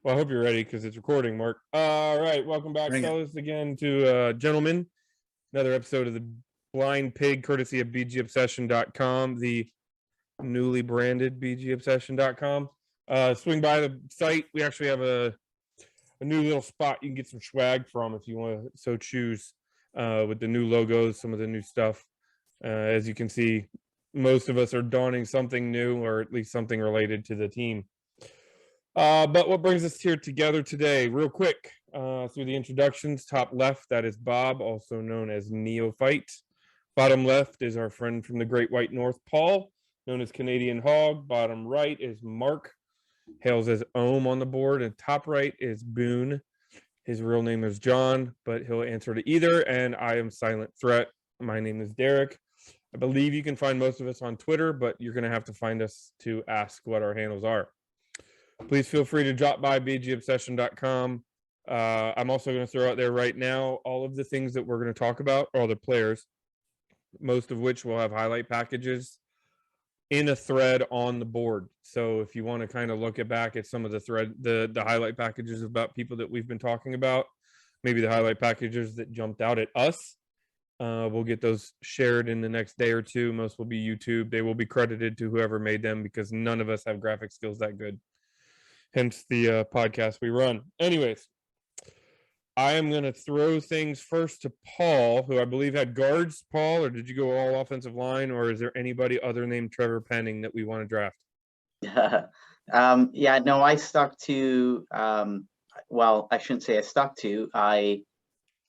Well, I hope you're ready because it's recording, Mark. All right, welcome back, Bring it. fellas, again to Gentlemen. Another episode of the Blind Pig, courtesy of BGObsession.com, the newly branded BGObsession.com. Swing by the site. We actually have a new little spot you can get some swag from if you want to so choose, with the new logos, some of the new stuff. As you can see, most of us are donning something new, or at least something related to the team. But what brings us here together today, real quick, through the introductions, top left, that is Bob, also known as Neophyte. Bottom left is our friend from the Great White North, Paul, known as Canadian Hog. Bottom right is Mark, hails as Ohm on the board. And top right is Boone. His real name is John, but he'll answer to either. And I am Silent Threat. My name is Derek. I believe you can find most of us on Twitter, but you're going to have to find us to ask what our handles are. Please feel free to drop by bgobsession.com. I'm also going to throw out there right now all of the things that we're going to talk about, all the players, most of which will have highlight packages in a thread on the board. So if you want to kind of look back at some of the highlight packages about people that we've been talking about, maybe the highlight packages that jumped out at us, we'll get those shared in the next day or two. Most will be YouTube. They will be credited to whoever made them because none of us have graphic skills that good. Hence the podcast we run. Anyways, I am going to throw things first to Paul, who I believe had guards. Paul, or did you go all offensive line, or is there anybody other named Trevor Penning that we want to draft? Yeah, no, I stuck to, well, I shouldn't say I stuck to, I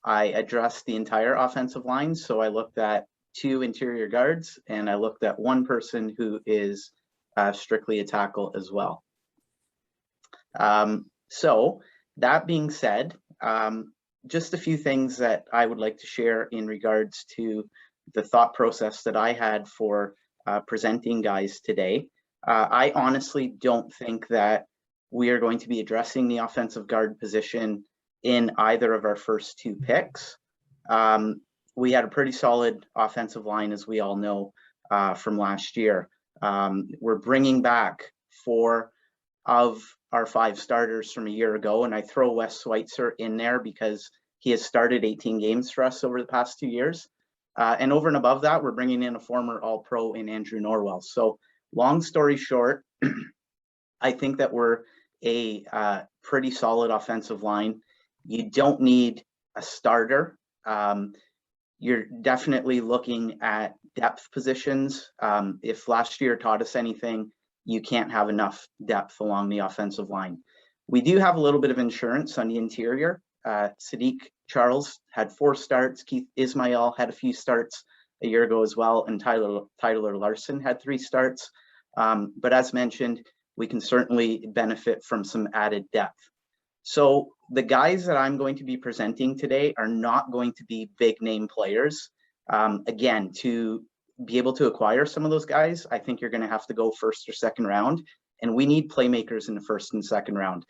addressed the entire offensive line. So I looked at 2 interior guards and I looked at 1 person who is strictly a tackle as well. So that being said, just a few things that I would like to share in regards to the thought process that I had for presenting guys today. I honestly don't think that we are going to be addressing the offensive guard position in either of our first 2 picks. We had a pretty solid offensive line, as we all know, from last year. We're bringing back 4 of our 5 starters from a year ago, and I throw Wes Schweitzer in there because he has started 18 games for us over the past 2 years. And over and above that, we're bringing in a former All-Pro in Andrew Norwell. So long story short, I think that we're a pretty solid offensive line. You don't need a starter. You're definitely looking at depth positions. If last year taught us anything, you can't have enough depth along the offensive line. We do have a little bit of insurance on the interior. Sadiq Charles had 4 starts. Keith Ismail had a few starts a year ago as well. And Tyler Larson had 3 starts. But as mentioned, we can certainly benefit from some added depth. So the guys that I'm going to be presenting today are not going to be big name players. Again, to be able to acquire some of those guys, I think you're going to have to go first or second round, and we need playmakers in the first and second round.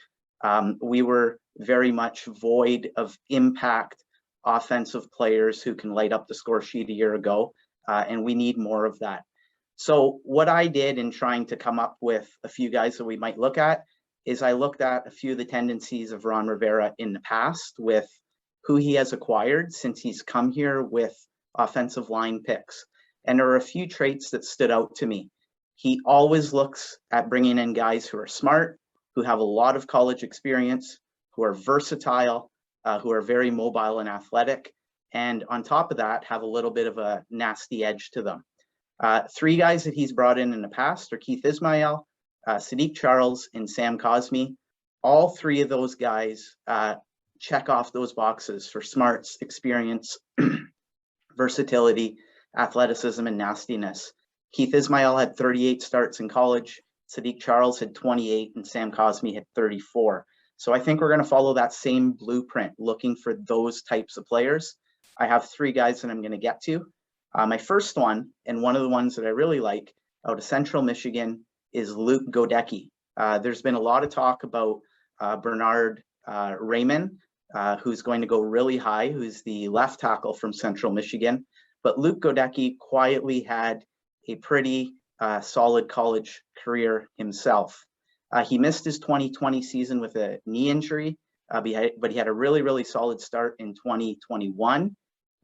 We were very much void of impact offensive players who can light up the score sheet a year ago, and we need more of that. So what I did in trying to come up with a few guys that we might look at is I looked at a few of the tendencies of Ron Rivera in the past with who he has acquired since he's come here with offensive line picks. And there are a few traits that stood out to me. He always looks at bringing in guys who are smart, who have a lot of college experience, who are versatile, who are very mobile and athletic, and on top of that, have a little bit of a nasty edge to them. 3 guys that he's brought in the past are Keith Ismail, Sadiq Charles, and Sam Cosme. All 3 of those guys check off those boxes for smarts, experience, versatility, athleticism, and nastiness. Keith Ismail had 38 starts in college, Sadiq Charles had 28, and Sam Cosme had 34. So I think we're going to follow that same blueprint, looking for those types of players. I have 3 guys that I'm going to get to. My first one, and one of the ones that I really like, out of Central Michigan, is Luke Godecki. There's been a lot of talk about Bernard Raymond, who's going to go really high, who's the left tackle from Central Michigan. But Luke Godecki quietly had a pretty solid college career himself. He missed his 2020 season with a knee injury, but he had a really, really solid start in 2021.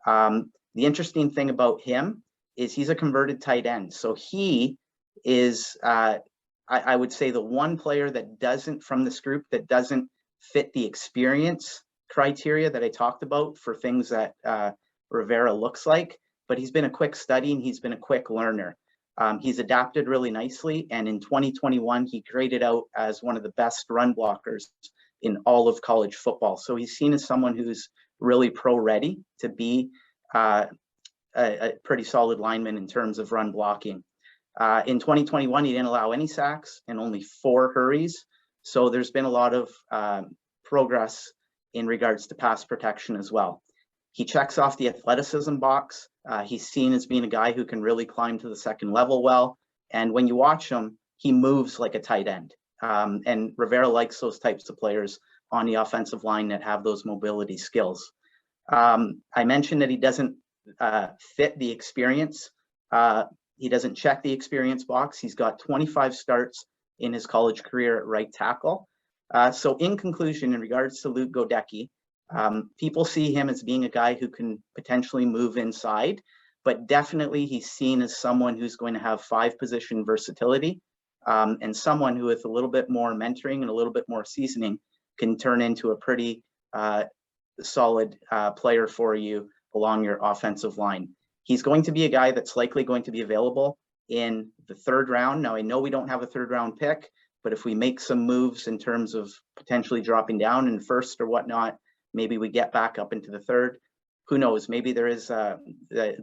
The interesting thing about him is he's a converted tight end. So he is, I would say, the one player that doesn't, from this group, that doesn't fit the experience criteria that I talked about for things that Rivera looks like, but he's been a quick study and he's been a quick learner. He's adapted really nicely, and in 2021, he graded out as one of the best run blockers in all of college football. So he's seen as someone who's really pro-ready to be a pretty solid lineman in terms of run blocking. In 2021, he didn't allow any sacks and only 4 hurries. So there's been a lot of progress in regards to pass protection as well. He checks off the athleticism box. He's seen as being a guy who can really climb to the second level well. And when you watch him, he moves like a tight end. And Rivera likes those types of players on the offensive line that have those mobility skills. I mentioned that he doesn't fit the experience. He doesn't check the experience box. He's got 25 starts in his college career at right tackle. So in conclusion, in regards to Luke Godecki, people see him as being a guy who can potentially move inside, but definitely he's seen as someone who's going to have 5-position versatility, and someone who with a little bit more mentoring and a little bit more seasoning can turn into a pretty solid player for you along your offensive line. He's going to be a guy that's likely going to be available in the 3rd round. Now, I know we don't have a 3rd round pick, but if we make some moves in terms of potentially dropping down in 1st or whatnot, maybe we get back up into the 3rd. Who knows? Maybe there is the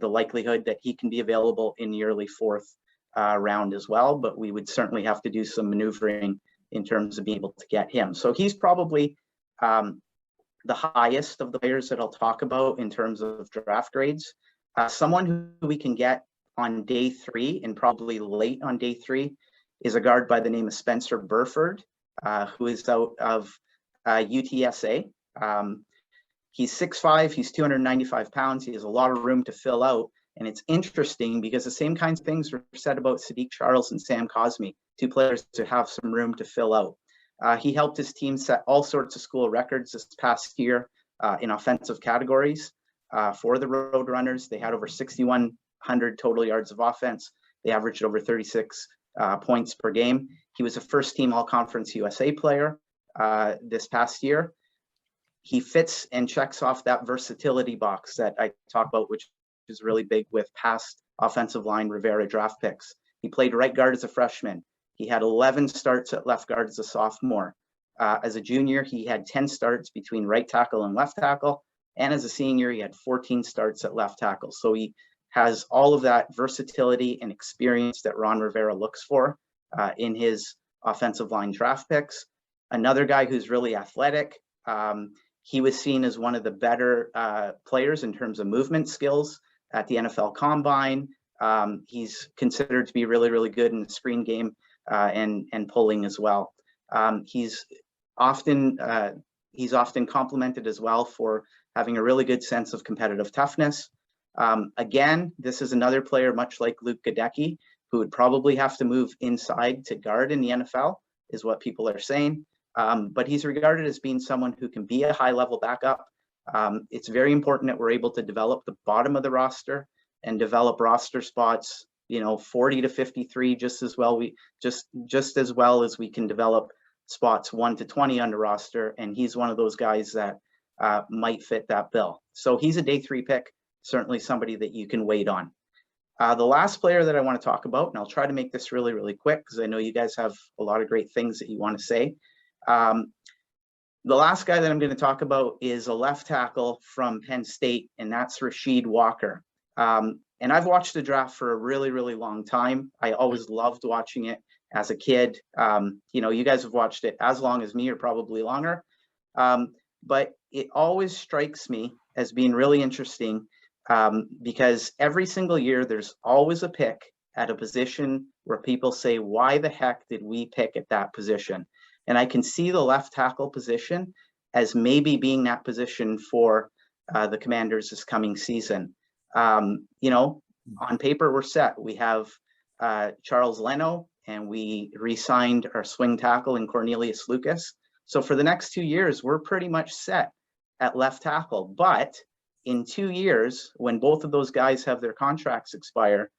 likelihood that he can be available in the early 4th round as well, but we would certainly have to do some maneuvering in terms of being able to get him. So he's probably the highest of the players that I'll talk about in terms of draft grades. Someone who we can get on day 3 and probably late on day 3 is a guard by the name of Spencer Burford, who is out of UTSA. He's 6'5", he's 295 pounds. He has a lot of room to fill out. And it's interesting because the same kinds of things were said about Sadiq Charles and Sam Cosmi, 2 players to have some room to fill out. He helped his team set all sorts of school records this past year in offensive categories for the Roadrunners. They had over 6,100 total yards of offense. They averaged over 36 points per game. He was a first-team All-Conference USA player this past year. He fits and checks off that versatility box that I talk about, which is really big with past offensive line Rivera draft picks. He played right guard as a freshman. He had 11 starts at left guard as a sophomore. As a junior, he had 10 starts between right tackle and left tackle. And as a senior, he had 14 starts at left tackle. So he has all of that versatility and experience that Ron Rivera looks for in his offensive line draft picks. Another guy who's really athletic. He was seen as one of the better players in terms of movement skills at the NFL Combine. He's considered to be really, really good in the screen game and pulling as well. He's often complimented as well for having a really good sense of competitive toughness. Again, this is another player, much like Luke Godecki, who would probably have to move inside to guard in the NFL, is what people are saying. But he's regarded as being someone who can be a high-level backup. It's very important that we're able to develop the bottom of the roster and develop roster spots, 40 to 53, just as well as we can develop spots 1 to 20 on the roster. And he's one of those guys that might fit that bill. So he's a day 3 pick, certainly somebody that you can wait on. The last player that I want to talk about, and I'll try to make this really, really quick because I know you guys have a lot of great things that you want to say. The last guy that I'm going to talk about is a left tackle from Penn State, and that's Rasheed Walker. And I've watched the draft for a really, really long time. I always loved watching it as a kid. You guys have watched it as long as me or probably longer. But it always strikes me as being really interesting because every single year there's always a pick at a position where people say, why the heck did we pick at that position? And I can see the left tackle position as maybe being that position for the Commanders this coming season. On paper, we're set. We have Charles Leno and we re-signed our swing tackle in Cornelius Lucas. So for the next 2 years, we're pretty much set at left tackle. But in 2 years, when both of those guys have their contracts expire,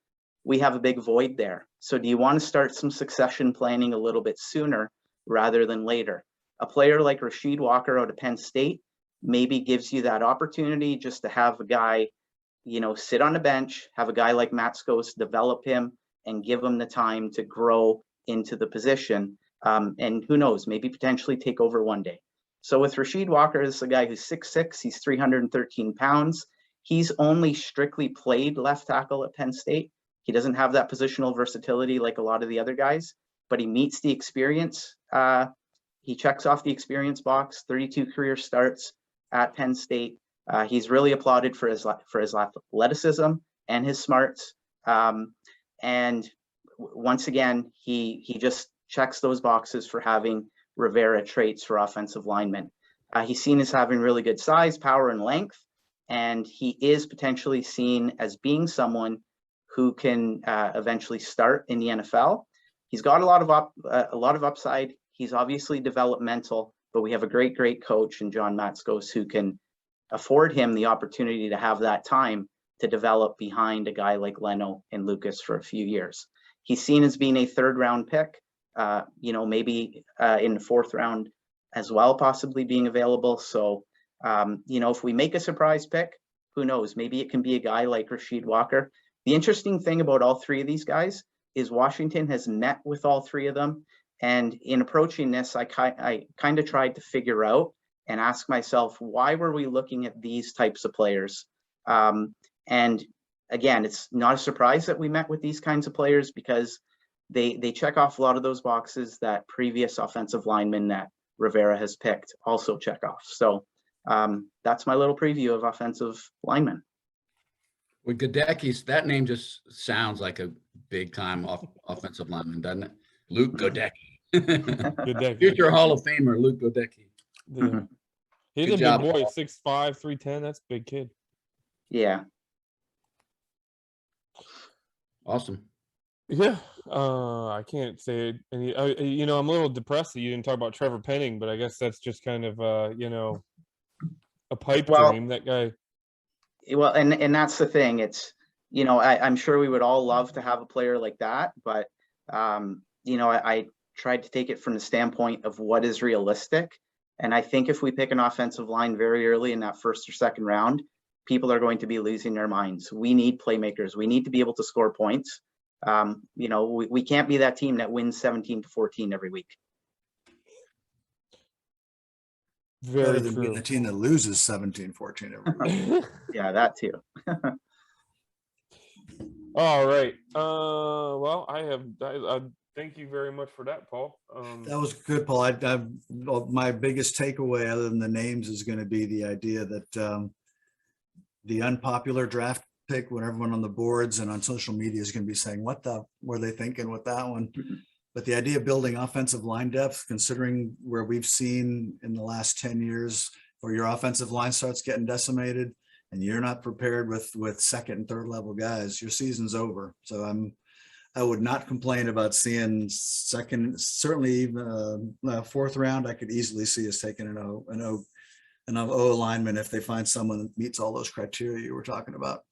we have a big void there. So do you want to start some succession planning a little bit sooner rather than later? A player like Rasheed Walker out of Penn State maybe gives you that opportunity just to have a guy, you know, sit on the bench, have a guy like Matt Skos develop him and give him the time to grow into the position. And who knows, maybe potentially take over one day. So with Rasheed Walker, this is a guy who's 6'6", he's 313 pounds. He's only strictly played left tackle at Penn State. He doesn't have that positional versatility like a lot of the other guys, but he meets the experience. He checks off the experience box, 32 career starts at Penn State. He's really applauded for his athleticism and his smarts. And once again, he just checks those boxes for having Rivera traits for offensive linemen. He's seen as having really good size, power, and length, and he is potentially seen as being someone who can eventually start in the NFL. He's got a lot of upside. He's obviously developmental, but we have a great coach in John Matskos who can afford him the opportunity to have that time to develop behind a guy like Leno and Lucas for a few years. He's seen as being a 3rd round pick, you know, maybe in the 4th round as well, possibly being available. So, you know, if we make a surprise pick, who knows, maybe it can be a guy like Rasheed Walker. The interesting thing about all 3 of these guys is Washington has met with all 3 of them. And in approaching this, I kind of tried to figure out and ask myself, why were we looking at these types of players? And again, it's not a surprise that we met with these kinds of players because they check off a lot of those boxes that previous offensive linemen that Rivera has picked also check off. So that's my little preview of offensive linemen. With Godecki's, that name just sounds like a big-time offensive lineman, doesn't it? Luke Godecki. Godecki. Future Hall of Famer, Luke Godecki. Yeah. He's Good a job, big boy, Paul. 6'5", 310. That's a big kid. Yeah. Awesome. Yeah. I can't say any. You know, I'm a little depressed that you didn't talk about Trevor Penning, but I guess that's just kind of you know, a pipe dream. That guy. Well, and that's the thing. It's, you know, I'm sure we would all love to have a player like that, but you know, I tried to take it from the standpoint of what is realistic. And I think if we pick an offensive line very early in that 1st or 2nd round, people are going to be losing their minds. We need playmakers. We need to be able to score points. You know, we can't be that team that wins 17-14 every week. Very than true. being the team that loses 17-14 every week. Yeah, that too. All right. Well, I thank you very much for that, Paul. That was good, Paul. My biggest takeaway, other than the names, is going to be the idea that the unpopular draft pick, when everyone on the boards and on social media is going to be saying, "What the were they thinking with that one?" But the idea of building offensive line depth, considering where we've seen in the last 10 years, where your offensive line starts getting decimated, and you're not prepared with 2nd and 3rd level guys, your season's over. So I would not complain about seeing 2nd, certainly even 4th round. I could easily see us taking an O lineman if they find someone that meets all those criteria you were talking about.